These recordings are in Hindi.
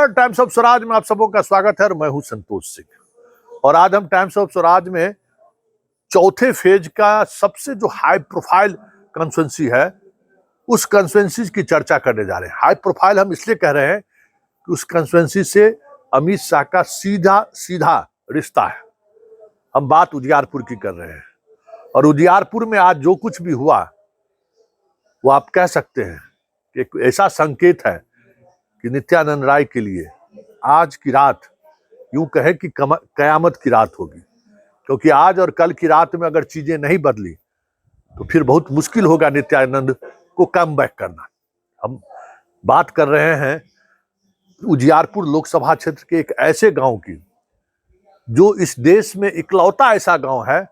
नमस्कार, टाइम्स ऑफ स्वराज में आप सबों का स्वागत है और मैं हूं संतोष सिंह। और आज हम टाइम्स ऑफ स्वराज में चौथे फेज का सबसे जो हाई प्रोफाइल कॉन्स्टिट्यूएंसी है उस कॉन्स्टिट्यूएंसी की चर्चा करने जा रहे हैं। हाई प्रोफाइल हम इसलिए कह रहे हैं कि उस कॉन्स्टिट्यूएंसी से अमित शाह का सीधा सीधा रिश्ता है। हम बात उजियारपुर की कर रहे हैं और उजियारपुर में आज जो कुछ भी हुआ वो आप कह सकते हैं कि एक ऐसा संकेत है कि नित्यानंद राय के लिए आज की रात यूं कहे कि कयामत की रात होगी, क्योंकि आज और कल की रात में अगर चीजें नहीं बदली तो फिर बहुत मुश्किल होगा नित्यानंद को कम बैक करना। हम बात कर रहे हैं उजियारपुर लोकसभा क्षेत्र के एक ऐसे गांव की जो इस देश में इकलौता ऐसा गांव है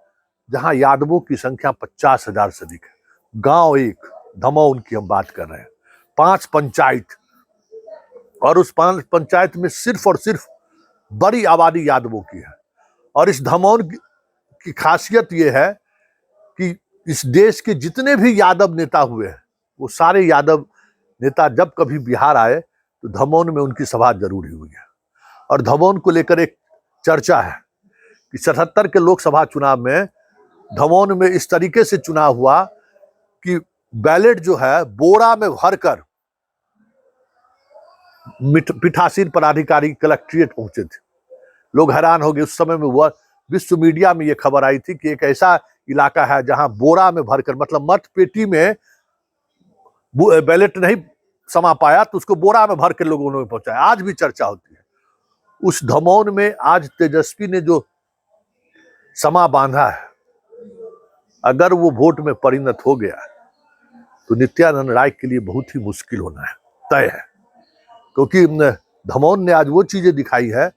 जहां यादवों की संख्या 50,000 से अधिक है। गांव एक धमौन की हम बात कर रहे हैं, 5 पंचायत, और उस 5 पंचायत में सिर्फ और सिर्फ बड़ी आबादी यादवों की है। और इस धमौन की खासियत यह है कि इस देश के जितने भी यादव नेता हुए हैं वो सारे यादव नेता जब कभी बिहार आए तो धमौन में उनकी सभा जरूर हुई है। और धमौन को लेकर एक चर्चा है कि 77 के लोकसभा चुनाव में धमौन में इस तरीके से चुनाव हुआ कि बैलेट जो है बोरा में भरकर पीठासीन पदाधिकारी कलेक्ट्रेट पहुंचे थे। लोग हैरान हो गए। उस समय में हुआ, विश्व मीडिया में यह खबर आई थी कि एक ऐसा इलाका है जहां बोरा में भरकर, मतलब मत पेटी में बैलेट नहीं समा पाया तो उसको बोरा में भर के लोगों ने पहुंचाया। आज भी चर्चा होती है। उस धमौन में आज तेजस्वी ने जो समा बांधा है, अगर वो वोट में परिणत हो गया तो नित्यानंद राय के लिए बहुत ही मुश्किल होना है, तय है। क्योंकि धमौन ने आज वो चीजें दिखाई है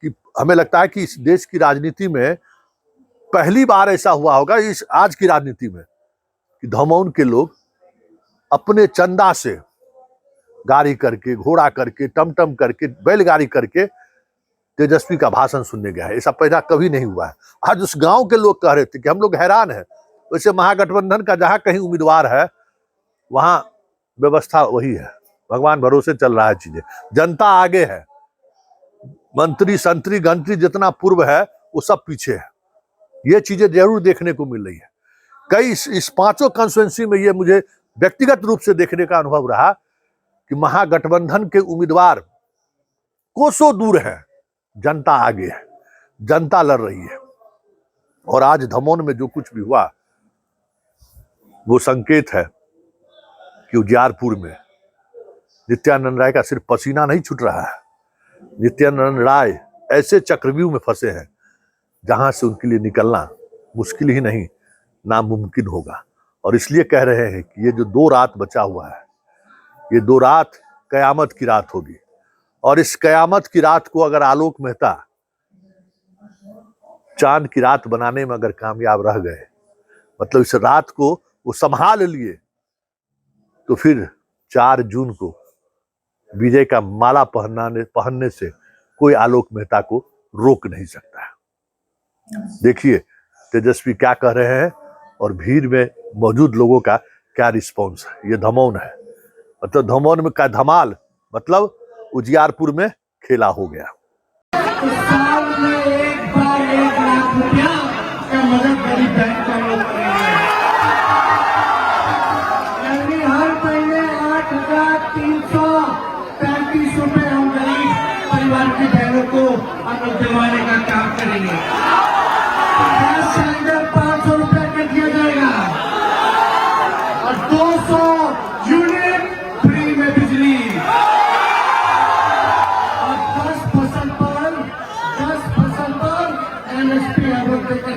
कि हमें लगता है कि इस देश की राजनीति में पहली बार ऐसा हुआ होगा, इस आज की राजनीति में, कि धमौन के लोग अपने चंदा से गाड़ी करके, घोड़ा करके, टमटम करके, बैलगाड़ी करके तेजस्वी का भाषण सुनने गया है। ऐसा पहला कभी नहीं हुआ है। आज उस गांव के लोग कह रहे थे कि हम लोग हैरान हैं, वैसे महागठबंधन का जहां कहीं उम्मीदवार है वहां व्यवस्था वही है, भगवान भरोसे चल रहा है चीजें, जनता आगे है, मंत्री संतरी गंत्री जितना पूर्व है वो सब पीछे है। ये चीजें जरूर देखने को मिल रही है। कई इस पांचों कॉन्स्टिट्यूएंसी में ये मुझे व्यक्तिगत रूप से देखने का अनुभव रहा कि महागठबंधन के उम्मीदवार कोसों दूर है, जनता आगे है, जनता लड़ रही है। और आज धमौन में जो कुछ भी हुआ वो संकेत है कि उजियारपुर में नित्यानंद राय का सिर्फ पसीना नहीं छूट रहा है, नित्यानंद राय ऐसे चक्रव्यूह में फंसे हैं जहां से उनके लिए निकलना मुश्किल ही नहीं, नामुमकिन होगा। और इसलिए कह रहे हैं कि ये जो 2 रात बचा हुआ है, ये 2 रात कयामत की रात होगी। और इस कयामत की रात को अगर आलोक मेहता चांद की रात बनाने में अगर कामयाब रह गए, मतलब इस रात को वो संभाल लिए, तो फिर 4 जून को विजय का माला पहनने से कोई आलोक मेहता को रोक नहीं सकता है। देखिए तेजस्वी क्या कह रहे हैं और भीड़ में मौजूद लोगों का क्या रिस्पॉन्स है। ये धमौन है, मतलब धमौन में का धमाल, मतलब उजियारपुर में खेला हो गया। साल में एक बार 1 लाख रुपया का मदद गरीब बैंक का लोग करेंगे, यानी हर महीने 8,335 रुपए हम गरीब परिवार की बहनों को हम लोग दिलवाने का काम करेंगे। गैस सिलेंडर 500 रुपया कर दिया जाएगा और 200 यूनिट फ्री में बिजली। और 10 फसल पर MSP करके